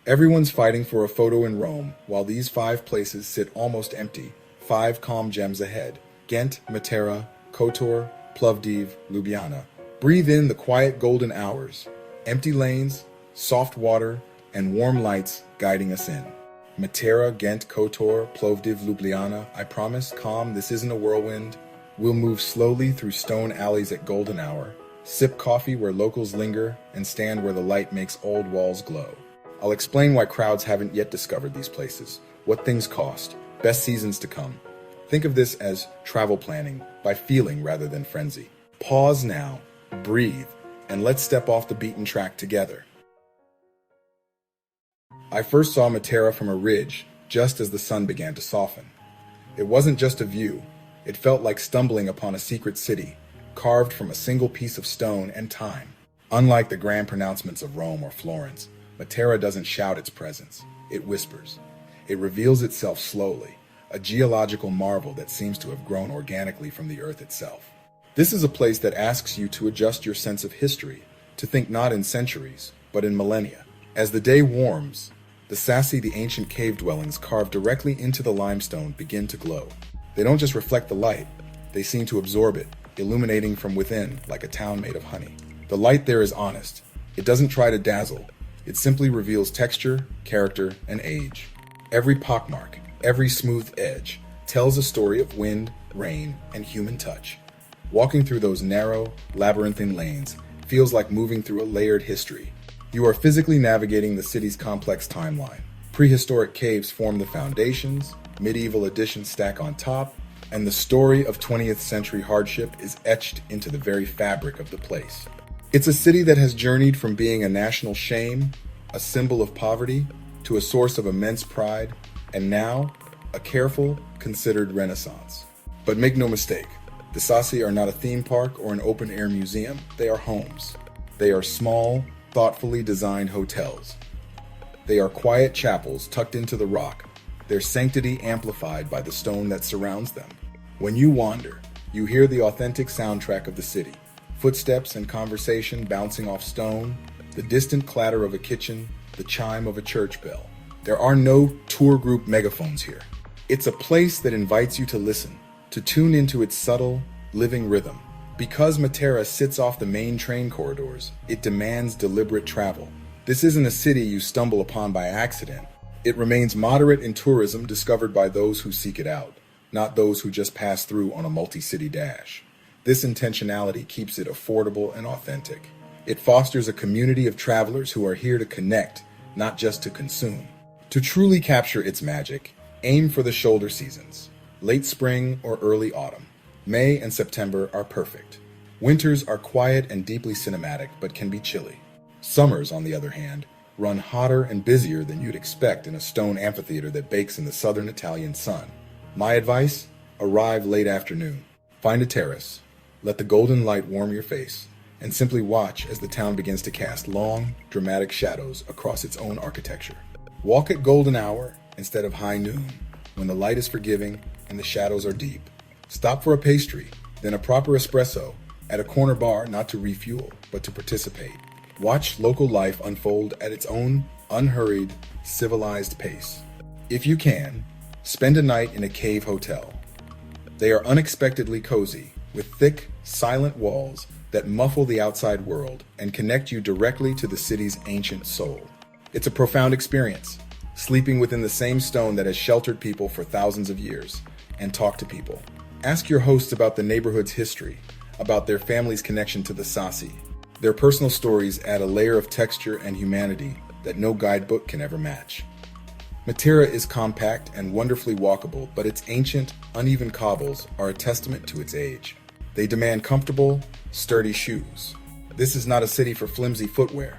Everyone's fighting for a photo in Rome, while these 5 places sit almost empty, 5 calm gems ahead. Ghent, Matera, Kotor, Plovdiv, Ljubljana. Breathe in the quiet golden hours. Empty lanes, soft water, and warm lights guiding us in. Matera, Ghent, Kotor, Plovdiv, Ljubljana. I promise, calm, this isn't a whirlwind. We'll move slowly through stone alleys at golden hour, sip coffee where locals linger, and stand where the light makes old walls glow. I'll explain why crowds haven't yet discovered these places, what things cost, best seasons to come. Think of this as travel planning, by feeling rather than frenzy. Pause now, breathe, and let's step off the beaten track together. I first saw Matera from a ridge, just as the sun began to soften. It wasn't just a view, it felt like stumbling upon a secret city, carved from a single piece of stone and time. Unlike the grand pronouncements of Rome or Florence, Matera doesn't shout its presence, it whispers. It reveals itself slowly, a geological marvel that seems to have grown organically from the earth itself. This is a place that asks you to adjust your sense of history, to think not in centuries, but in millennia. As the day warms, the ancient cave dwellings carved directly into the limestone, begin to glow. They don't just reflect the light, they seem to absorb it, illuminating from within like a town made of honey. The light there is honest. It doesn't try to dazzle. It simply reveals texture, character, and age. Every pockmark, every smooth edge, tells a story of wind, rain, and human touch. Walking through those narrow, labyrinthine lanes feels like moving through a layered history. You are physically navigating the city's complex timeline. Prehistoric caves form the foundations, medieval additions stack on top, and the story of 20th century hardship is etched into the very fabric of the place. It's a city that has journeyed from being a national shame, a symbol of poverty, to a source of immense pride, and now, a careful, considered renaissance. But make no mistake, the Sassi are not a theme park or an open-air museum. They are homes. They are small, thoughtfully designed hotels. They are quiet chapels tucked into the rock, their sanctity amplified by the stone that surrounds them. When you wander, you hear the authentic soundtrack of the city. Footsteps and conversation bouncing off stone, the distant clatter of a kitchen, the chime of a church bell. There are no tour group megaphones here. It's a place that invites you to listen, to tune into its subtle, living rhythm. Because Matera sits off the main train corridors, it demands deliberate travel. This isn't a city you stumble upon by accident. It remains moderate in tourism discovered by those who seek it out, not those who just pass through on a multi-city dash. This intentionality keeps it affordable and authentic. It fosters a community of travelers who are here to connect, not just to consume. To truly capture its magic, aim for the shoulder seasons, late spring or early autumn. May and September are perfect. Winters are quiet and deeply cinematic, but can be chilly. Summers, on the other hand, run hotter and busier than you'd expect in a stone amphitheater that bakes in the southern Italian sun. My advice? Arrive late afternoon. Find a terrace. Let the golden light warm your face, and simply watch as the town begins to cast long, dramatic shadows across its own architecture. Walk at golden hour instead of high noon, when the light is forgiving and the shadows are deep. Stop for a pastry, then a proper espresso at a corner bar, not to refuel, but to participate. Watch local life unfold at its own unhurried, civilized pace. If you can, spend a night in a cave hotel. They are unexpectedly cozy, with thick, silent walls that muffle the outside world and connect you directly to the city's ancient soul. It's a profound experience, sleeping within the same stone that has sheltered people for thousands of years, and talk to people. Ask your hosts about the neighborhood's history, about their family's connection to the Sassi. Their personal stories add a layer of texture and humanity that no guidebook can ever match. Matera is compact and wonderfully walkable, but its ancient, uneven cobbles are a testament to its age. They demand comfortable, sturdy shoes. This is not a city for flimsy footwear.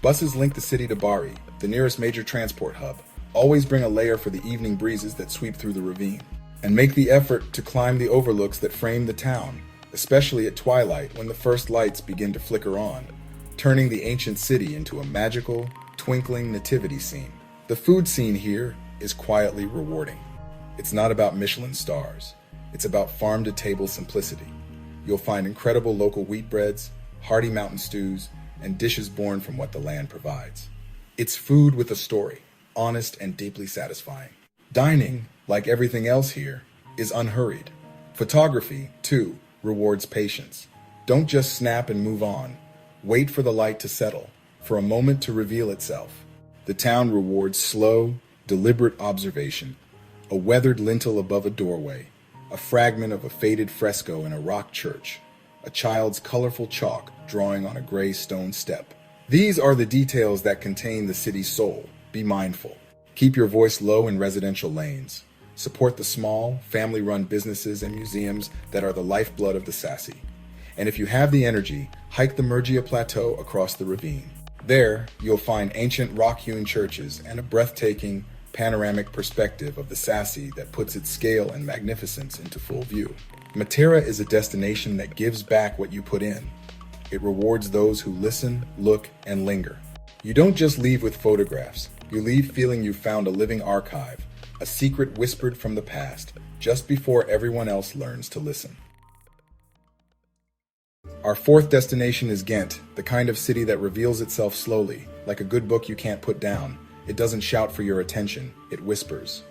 Buses link the city to Bari, the nearest major transport hub. Always bring a layer for the evening breezes that sweep through the ravine. And make the effort to climb the overlooks that frame the town, especially at twilight when the first lights begin to flicker on, turning the ancient city into a magical, twinkling nativity scene. The food scene here is quietly rewarding. It's not about Michelin stars. It's about farm-to-table simplicity. You'll find incredible local wheat breads, hearty mountain stews, and dishes born from what the land provides. It's food with a story, honest and deeply satisfying. Dining, like everything else here, is unhurried. Photography, too, rewards patience. Don't just snap and move on. Wait for the light to settle, for a moment to reveal itself. The town rewards slow, deliberate observation. A weathered lintel above a doorway, a fragment of a faded fresco in a rock church, a child's colorful chalk drawing on a gray stone step. These are the details that contain the city's soul. Be mindful. Keep your voice low in residential lanes. Support the small, family-run businesses and museums that are the lifeblood of the Sassy. And if you have the energy, hike the Murgia Plateau across the ravine. There, you'll find ancient rock-hewn churches and a breathtaking, panoramic perspective of the Sassy that puts its scale and magnificence into full view. Matera is a destination that gives back what you put in. It rewards those who listen, look, and linger. You don't just leave with photographs. You leave feeling you found a living archive, a secret whispered from the past, just before everyone else learns to listen. Our fourth destination is Ghent, the kind of city that reveals itself slowly, like a good book you can't put down. It doesn't shout for your attention, it whispers.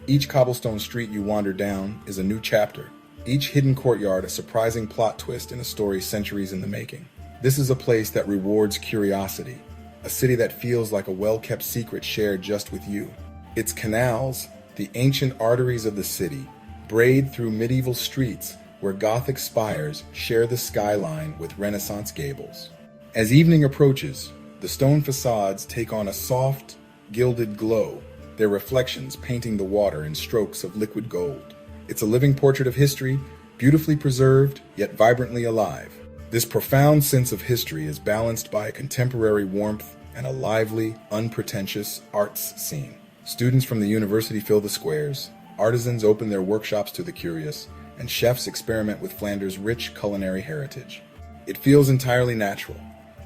Each cobblestone street you wander down is a new chapter, each hidden courtyard a surprising plot twist in a story centuries in the making. This is a place that rewards curiosity, a city that feels like a well-kept secret shared just with you. Its canals, the ancient arteries of the city, braid through medieval streets where Gothic spires share the skyline with Renaissance gables. As evening approaches, the stone facades take on a soft, gilded glow, their reflections painting the water in strokes of liquid gold. It's a living portrait of history, beautifully preserved, yet vibrantly alive. This profound sense of history is balanced by a contemporary warmth and a lively, unpretentious arts scene. Students from the university fill the squares, artisans open their workshops to the curious, and chefs experiment with Flanders' rich culinary heritage. It feels entirely natural,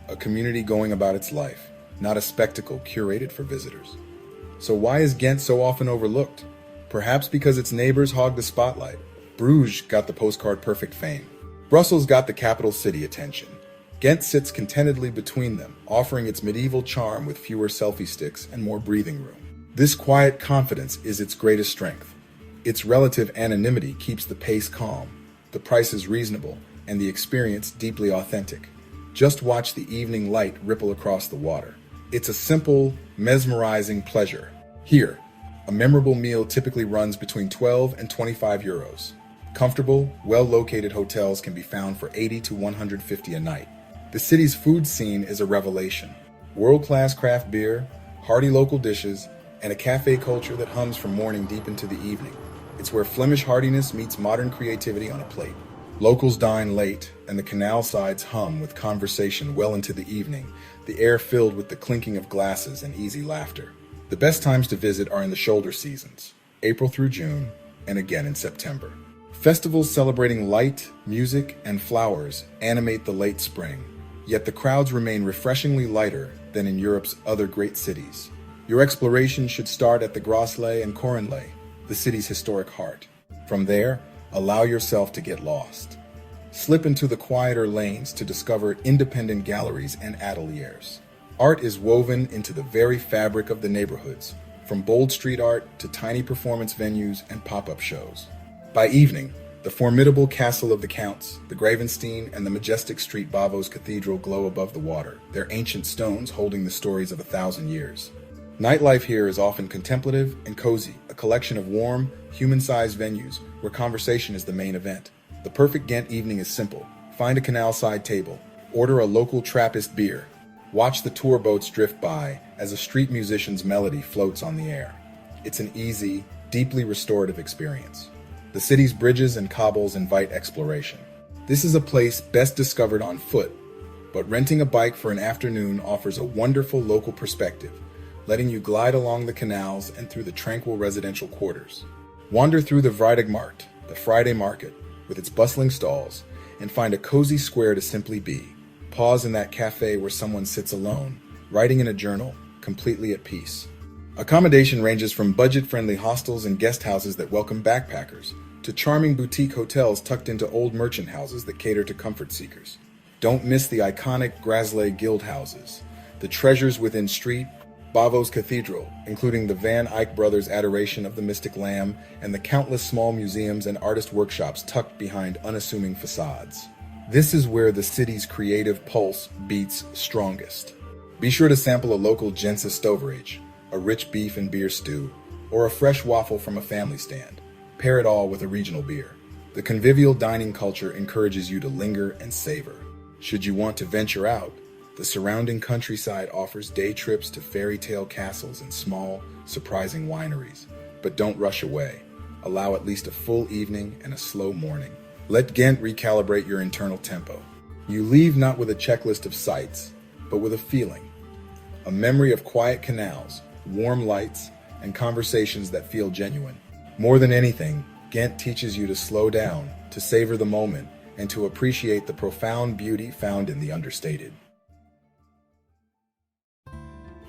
a community going about its life, not a spectacle curated for visitors. So why is Ghent so often overlooked? Perhaps because its neighbors hog the spotlight. Bruges got the postcard perfect fame. Brussels got the capital city attention. Ghent sits contentedly between them, offering its medieval charm with fewer selfie sticks and more breathing room. This quiet confidence is its greatest strength. Its relative anonymity keeps the pace calm, the price is reasonable, and the experience deeply authentic. Just watch the evening light ripple across the water. It's a simple, mesmerizing pleasure. Here, a memorable meal typically runs between 12 and 25 euros. Comfortable, well-located hotels can be found for 80 to 150 a night. The city's food scene is a revelation. World-class craft beer, hearty local dishes, and a cafe culture that hums from morning deep into the evening. It's where Flemish heartiness meets modern creativity on a plate. Locals dine late, and the canal sides hum with conversation well into the evening, the air filled with the clinking of glasses and easy laughter. The best times to visit are in the shoulder seasons, April through June, and again in September. Festivals celebrating light, music, and flowers animate the late spring, yet the crowds remain refreshingly lighter than in Europe's other great cities. Your exploration should start at the Grossley and Korenley, the city's historic heart. From there, allow yourself to get lost. Slip into the quieter lanes to discover independent galleries and ateliers. Art is woven into the very fabric of the neighborhoods, from bold street art to tiny performance venues and pop-up shows. By evening, the formidable castle of the Counts, the Gravenstein, and the majestic street Bavos Cathedral glow above the water, their ancient stones holding the stories of 1,000 years. Nightlife here is often contemplative and cozy, a collection of warm, human-sized venues where conversation is the main event. The perfect Ghent evening is simple. Find a canal-side table, order a local Trappist beer, watch the tour boats drift by as a street musician's melody floats on the air. It's an easy, deeply restorative experience. The city's bridges and cobbles invite exploration. This is a place best discovered on foot, but renting a bike for an afternoon offers a wonderful local perspective, letting you glide along the canals and through the tranquil residential quarters. Wander through the Vrijdagmarkt, the Friday market, with its bustling stalls, and find a cozy square to simply be. Pause in that cafe where someone sits alone, writing in a journal, completely at peace. Accommodation ranges from budget-friendly hostels and guest houses that welcome backpackers, to charming boutique hotels tucked into old merchant houses that cater to comfort seekers. Don't miss the iconic Grassley guild houses, the treasures within street Bavo's Cathedral, including the Van Eyck brothers' adoration of the mystic lamb and the countless small museums and artist workshops tucked behind unassuming facades. This is where the city's creative pulse beats strongest. Be sure to sample a local Gentse stoverage, a rich beef and beer stew, or a fresh waffle from a family stand. Pair it all with a regional beer. The convivial dining culture encourages you to linger and savor. Should you want to venture out, the surrounding countryside offers day trips to fairy tale castles and small, surprising wineries. But don't rush away. Allow at least a full evening and a slow morning. Let Ghent recalibrate your internal tempo. You leave not with a checklist of sights, but with a feeling. A memory of quiet canals, warm lights, and conversations that feel genuine. More than anything, Ghent teaches you to slow down, to savor the moment, and to appreciate the profound beauty found in the understated.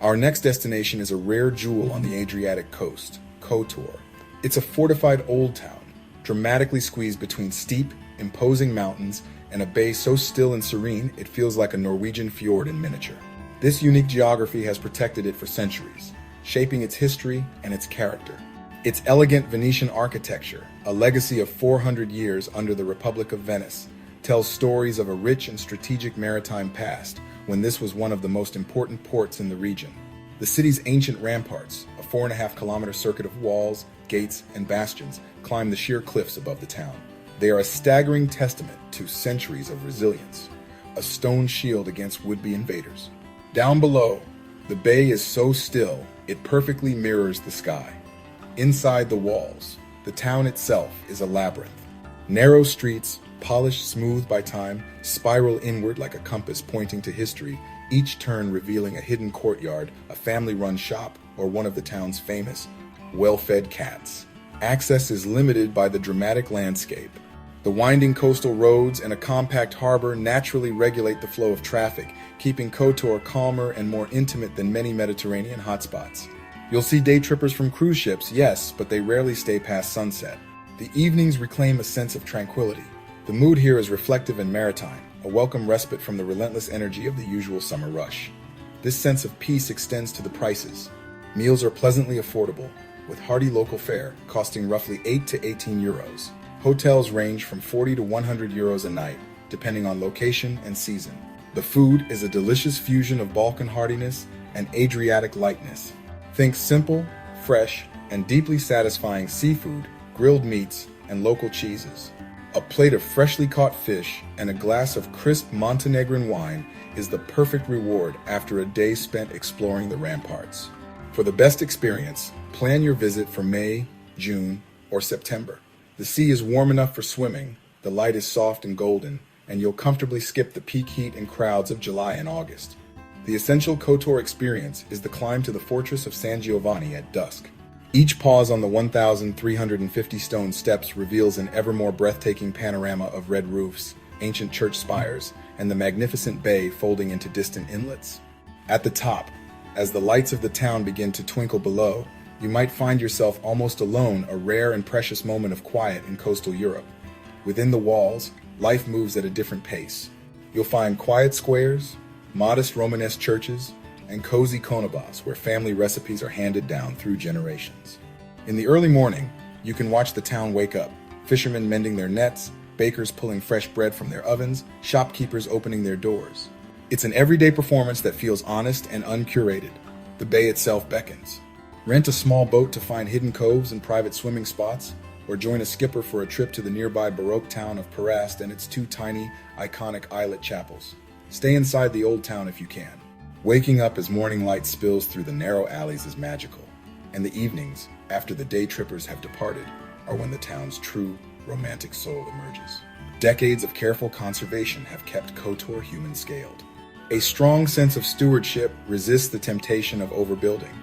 Our next destination is a rare jewel on the Adriatic coast, Kotor. It's a fortified old town, dramatically squeezed between steep, imposing mountains and a bay so still and serene it feels like a Norwegian fjord in miniature. This unique geography has protected it for centuries, shaping its history and its character. Its elegant Venetian architecture, a legacy of 400 years under the Republic of Venice, tells stories of a rich and strategic maritime past when this was one of the most important ports in the region. The city's ancient ramparts, a 4.5-kilometer circuit of walls, gates, and bastions, climb the sheer cliffs above the town. They are a staggering testament to centuries of resilience, a stone shield against would-be invaders. Down below, the bay is so still, it perfectly mirrors the sky. Inside the walls, the town itself is a labyrinth. Narrow streets, polished smooth by time, spiral inward like a compass pointing to history, each turn revealing a hidden courtyard, a family-run shop, or one of the town's famous, well-fed cats. Access is limited by the dramatic landscape. The winding coastal roads and a compact harbor naturally regulate the flow of traffic, keeping Kotor calmer and more intimate than many Mediterranean hotspots. You'll see day trippers from cruise ships, yes, but they rarely stay past sunset. The evenings reclaim a sense of tranquility. The mood here is reflective and maritime, a welcome respite from the relentless energy of the usual summer rush. This sense of peace extends to the prices. Meals are pleasantly affordable, with hearty local fare costing roughly 8 to 18 euros. Hotels range from 40 to 100 euros a night, depending on location and season. The food is a delicious fusion of Balkan heartiness and Adriatic lightness. Think simple, fresh, and deeply satisfying seafood, grilled meats, and local cheeses. A plate of freshly caught fish and a glass of crisp Montenegrin wine is the perfect reward after a day spent exploring the ramparts. For the best experience, plan your visit for May, June, or September. The sea is warm enough for swimming, the light is soft and golden, and you'll comfortably skip the peak heat and crowds of July and August. The essential Kotor experience is the climb to the fortress of San Giovanni at dusk. Each pause on the 1,350 stone steps reveals an ever more breathtaking panorama of red roofs, ancient church spires, and the magnificent bay folding into distant inlets. At the top, as the lights of the town begin to twinkle below, you might find yourself almost alone, a rare and precious moment of quiet in coastal Europe. Within the walls, life moves at a different pace. You'll find quiet squares, modest Romanesque churches, and cozy konabas where family recipes are handed down through generations. In the early morning, you can watch the town wake up, fishermen mending their nets, bakers pulling fresh bread from their ovens, shopkeepers opening their doors. It's an everyday performance that feels honest and uncurated. The bay itself beckons. Rent a small boat to find hidden coves and private swimming spots, or join a skipper for a trip to the nearby Baroque town of Perast and its 2 tiny, iconic islet chapels. Stay inside the old town if you can. Waking up as morning light spills through the narrow alleys is magical, and the evenings, after the day trippers have departed, are when the town's true, romantic soul emerges. Decades of careful conservation have kept Kotor human-scaled. A strong sense of stewardship resists the temptation of overbuilding.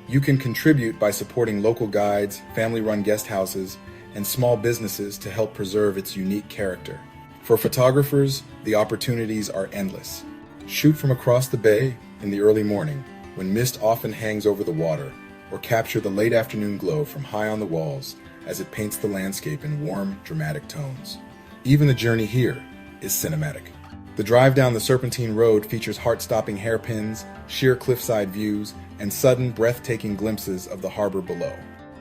You can contribute by supporting local guides, family-run guest houses, and small businesses to help preserve its unique character. For photographers, the opportunities are endless. Shoot from across the bay in the early morning, when mist often hangs over the water, or capture the late afternoon glow from high on the walls as it paints the landscape in warm, dramatic tones. Even the journey here is cinematic. The drive down the Serpentine Road features heart-stopping hairpins, sheer cliffside views, and sudden, breathtaking glimpses of the harbor below.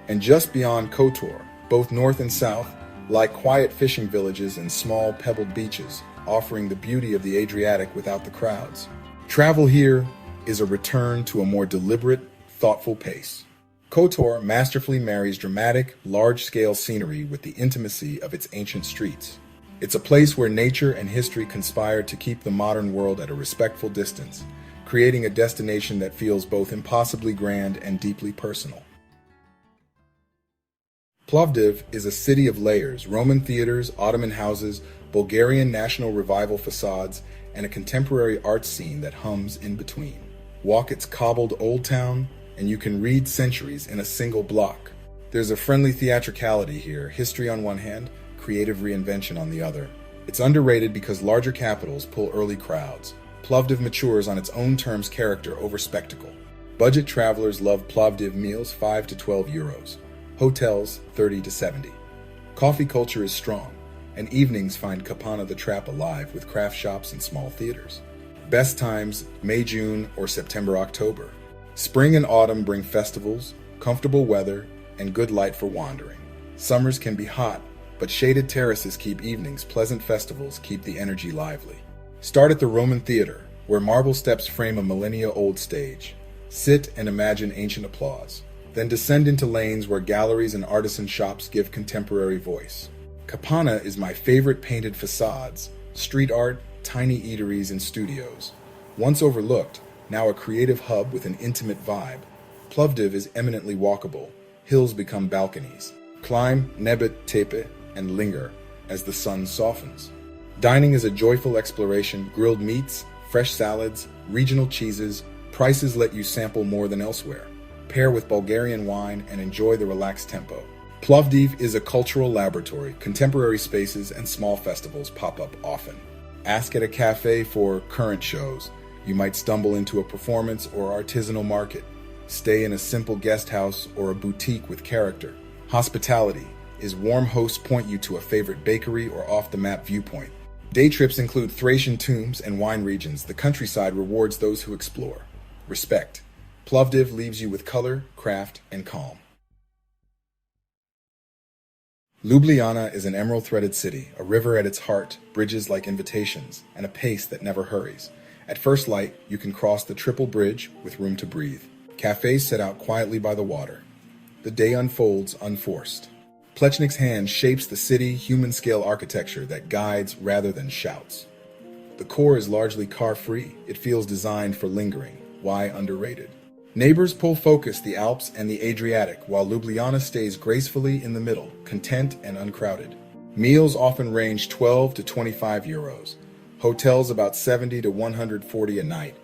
And just beyond Kotor, both north and south, lie quiet fishing villages and small, pebbled beaches, offering the beauty of the Adriatic without the crowds. Travel here is a return to a more deliberate, thoughtful pace. Kotor masterfully marries dramatic, large-scale scenery with the intimacy of its ancient streets. It's a place where nature and history conspire to keep the modern world at a respectful distance, creating a destination that feels both impossibly grand and deeply personal. Plovdiv is a city of layers: Roman theaters, Ottoman houses, Bulgarian National Revival facades, and a contemporary art scene that hums in between. Walk its cobbled old town, and you can read centuries in a single block. There's a friendly theatricality here, history on one hand, creative reinvention on the other. It's underrated because larger capitals pull early crowds. Plovdiv matures on its own terms, character over spectacle. Budget travelers love Plovdiv meals, 5 to 12 euros. Hotels, 30 to 70. Coffee culture is strong, and evenings find Kapana the Trap alive with craft shops and small theaters. Best times, May, June, or September, October. Spring and autumn bring festivals, comfortable weather, and good light for wandering. Summers can be hot, but shaded terraces keep evenings, pleasant festivals keep the energy lively. Start at the Roman Theater, where marble steps frame a millennia-old stage. Sit and imagine ancient applause. Then descend into lanes where galleries and artisan shops give contemporary voice. Kapana is my favorite: painted facades, street art, tiny eateries and studios. Once overlooked, now a creative hub with an intimate vibe, Plovdiv is eminently walkable. Hills become balconies. Climb, nebit, tepe, and linger as the sun softens. Dining is a joyful exploration: grilled meats, fresh salads, regional cheeses. Prices let you sample more than elsewhere. Pair with Bulgarian wine and enjoy the relaxed tempo. Plovdiv is a cultural laboratory. Contemporary spaces and small festivals pop up often. Ask at a cafe for current shows. You might stumble into a performance or artisanal market. Stay in a simple guest house or a boutique with character. Hospitality is warm hosts point you to a favorite bakery or off-the-map viewpoint. Day trips include Thracian tombs and wine regions. The countryside rewards those who explore. Respect. Plovdiv leaves you with color, craft, and calm. Ljubljana is an emerald-threaded city, a river at its heart, bridges like invitations, and a pace that never hurries. At first light, you can cross the triple bridge with room to breathe. Cafes set out quietly by the water. The day unfolds unforced. Plečnik's hand shapes the city, human-scale architecture that guides rather than shouts. The core is largely car-free. It feels designed for lingering. Why underrated? Neighbors pull focus: the Alps and the Adriatic, while Ljubljana stays gracefully in the middle, content and uncrowded. Meals often range 12 to 25 euros. Hotels about 70 to 140 a night,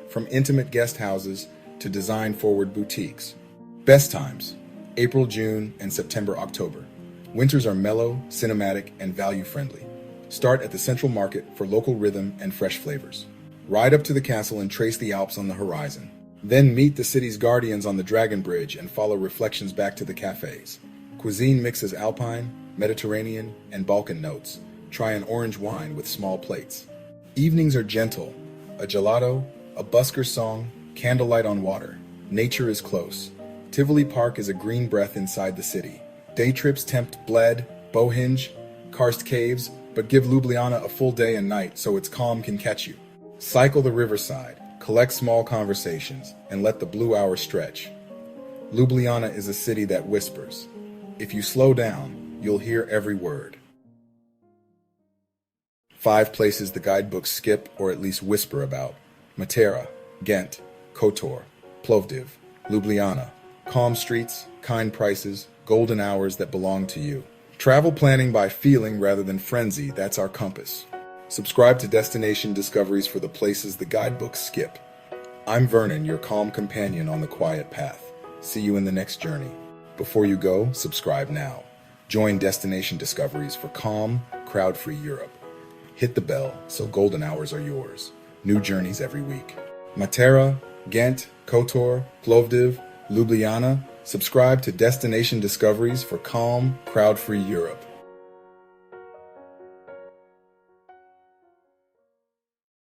from intimate guest houses to design-forward boutiques. Best times: April, June, and September, October. Winters are mellow, cinematic, and value-friendly. Start at the Central Market for local rhythm and fresh flavors. Ride up to the castle and trace the Alps on the horizon. Then meet the city's guardians on the Dragon Bridge and follow reflections back to the cafes. Cuisine mixes Alpine, Mediterranean, and Balkan notes. Try an orange wine with small plates. Evenings are gentle: a gelato, a busker song, candlelight on water. Nature is close. Tivoli Park is a green breath inside the city. Day trips tempt Bled, Bohinj, karst caves, but give Ljubljana a full day and night so its calm can catch you. Cycle the riverside, collect small conversations, and let the blue hour stretch. Ljubljana is a city that whispers. If you slow down, you'll hear every word. 5 places the guidebooks skip or at least whisper about: Matera, Ghent, Kotor, Plovdiv, Ljubljana. Calm streets, kind prices, golden hours that belong to you. Travel planning by feeling rather than frenzy, that's our compass. Subscribe to Destination Discoveries for the places the guidebooks skip. I'm Vernon, your calm companion on the quiet path. See you in the next journey. Before you go, subscribe now. Join Destination Discoveries for calm, crowd-free Europe. Hit the bell so golden hours are yours. New journeys every week. Matera, Ghent, Kotor, Plovdiv, Ljubljana. Subscribe to Destination Discoveries for calm, crowd-free Europe.